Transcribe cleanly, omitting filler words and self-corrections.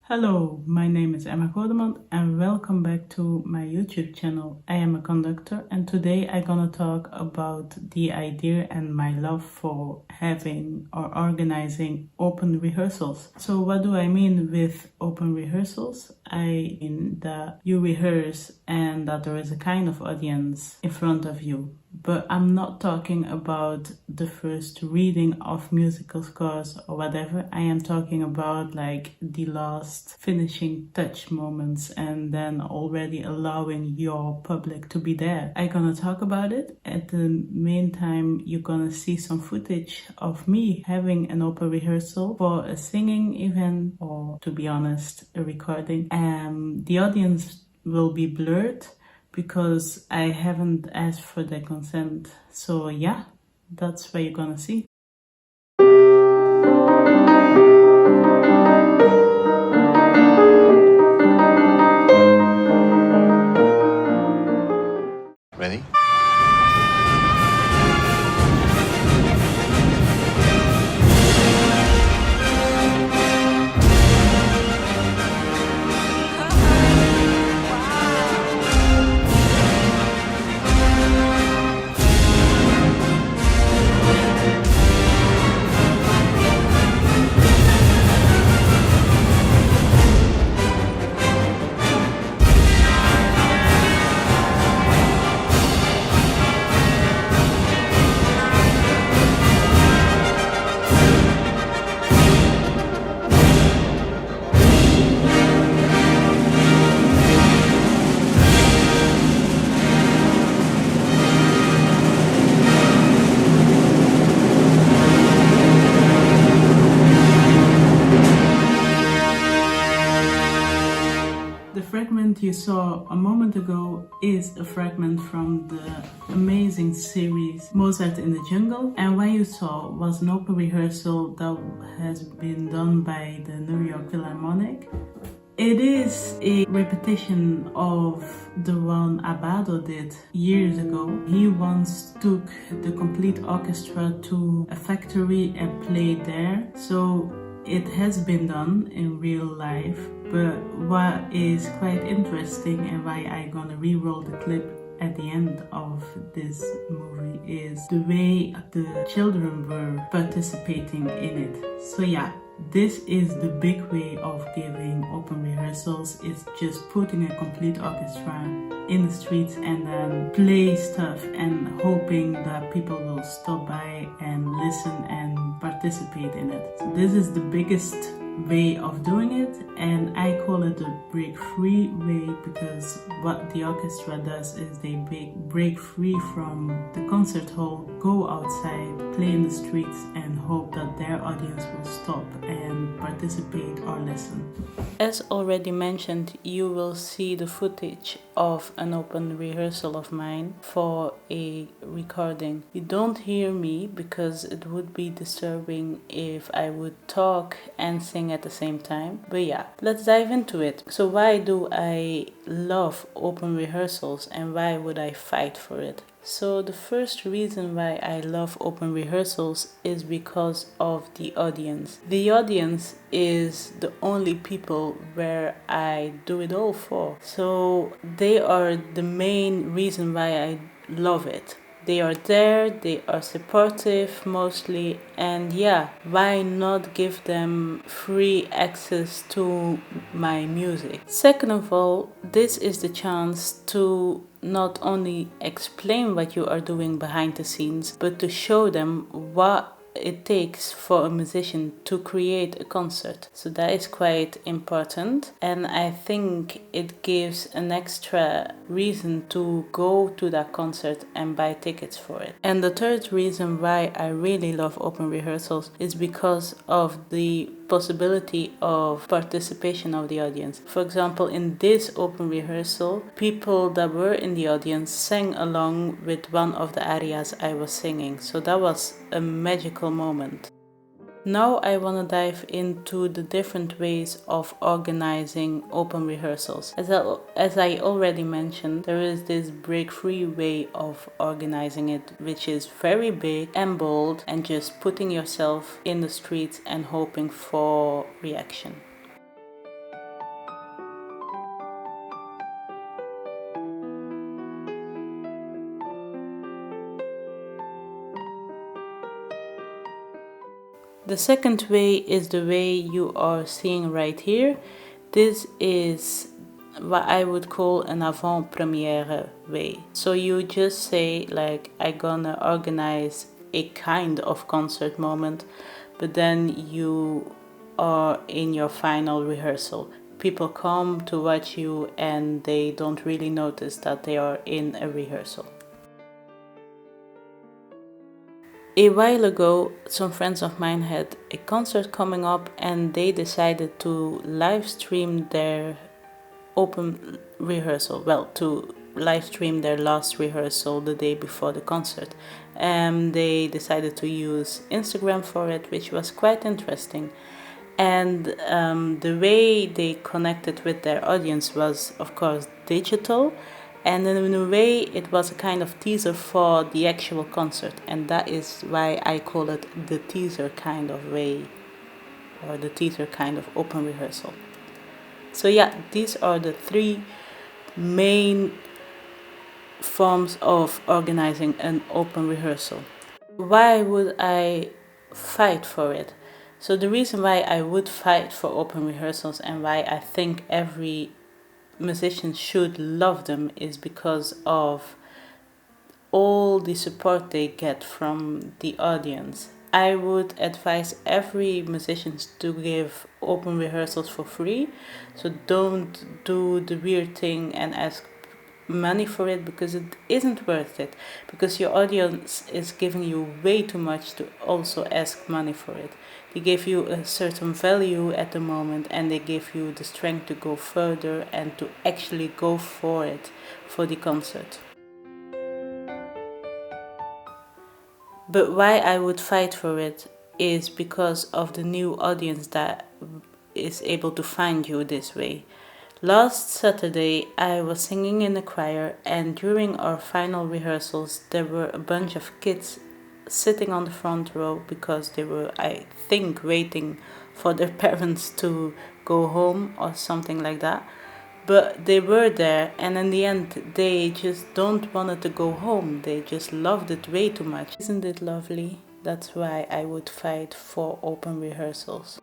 Hello, my name is Emma Godemont and welcome back to my YouTube channel. I am a conductor and today I'm gonna talk about the idea and my love for having or organizing open rehearsals. So what do I mean with open rehearsals? I mean that you rehearse and that there is a kind of audience in front of you. But I'm not talking about the first reading of musical scores or whatever. I am talking about like the last finishing touch moments and then already allowing your public to be there. I'm gonna talk about it. At the meantime, you're gonna see some footage of me having an open rehearsal for a singing event or, to be honest, a recording. The audience will be blurred because I haven't asked for their consent. So yeah, that's what you're gonna see. Ready? The fragment you saw a moment ago is a fragment from the amazing series Mozart in the Jungle, and what you saw was an open rehearsal that has been done by the New York Philharmonic. It is a repetition of the one Abbado did years ago. He once took the complete orchestra to a factory and played there. So it has been done in real life, but what is quite interesting and why I'm gonna re-roll the clip at the end of this movie is the way the children were participating in it. So yeah, this is the big way of giving open rehearsals. It's just putting a complete orchestra in the streets and then play stuff and hoping that people will stop by and listen and participate in it. So this is the biggest way of doing it, and I call it the break free way because what the orchestra does is they break free from the concert hall, go outside, play in the streets and hope that their audience will stop and participate or listen. As already mentioned, you will see the footage of an open rehearsal of mine for a recording. You don't hear me because it would be disturbing if I would talk and sing at the same time. But yeah, let's dive into it. So why do I love open rehearsals and why would I fight for it? So the first reason why I love open rehearsals is because of the audience. The audience is the only people where I do it all for. So they are the main reason why I love it. They are there, they are supportive mostly, and yeah, why not give them free access to my music? Second of all, this is the chance to not only explain what you are doing behind the scenes, but to show them what it takes for a musician to create a concert. So that is quite important, and I think it gives an extra reason to go to that concert and buy tickets for it. And the third reason why I really love open rehearsals is because of the possibility of participation of the audience. For example, in this open rehearsal, people that were in the audience sang along with one of the arias I was singing. So that was a magical moment. Now I want to dive into the different ways of organizing open rehearsals. As I already mentioned, there is this break-free way of organizing it, which is very big and bold and just putting yourself in the streets and hoping for reaction. The second way is the way you are seeing right here. This is what I would call an avant-première way. So you just say like, I'm gonna organize a kind of concert moment, but then you are in your final rehearsal. People come to watch you and they don't really notice that they are in a rehearsal. A while ago, some friends of mine had a concert coming up and they decided to live stream their open rehearsal. Well, to live stream their last rehearsal the day before the concert. They decided to use Instagram for it, which was quite interesting. And the way they connected with their audience was, of course, digital. And in a way, it was a kind of teaser for the actual concert. And that is why I call it the teaser kind of way, or the teaser kind of open rehearsal. So yeah, these are the three main forms of organizing an open rehearsal. Why would I fight for it? So the reason why I would fight for open rehearsals and why I think every musician should love them is because of all the support they get from the audience. I would advise every musician to give open rehearsals for free. So don't do the weird thing and ask money for it, because it isn't worth it, because your audience is giving you way too much to also ask money for it. They give you a certain value at the moment and they give you the strength to go further and to actually go for it, for the concert. But why I would fight for it is because of the new audience that is able to find you this way. Last Saturday, I was singing in a choir, and during our final rehearsals, there were a bunch of kids sitting on the front row because they were, I think, waiting for their parents to go home or something like that. But they were there, and in the end, they just don't wanted to go home. They just loved it way too much. Isn't it lovely? That's why I would fight for open rehearsals.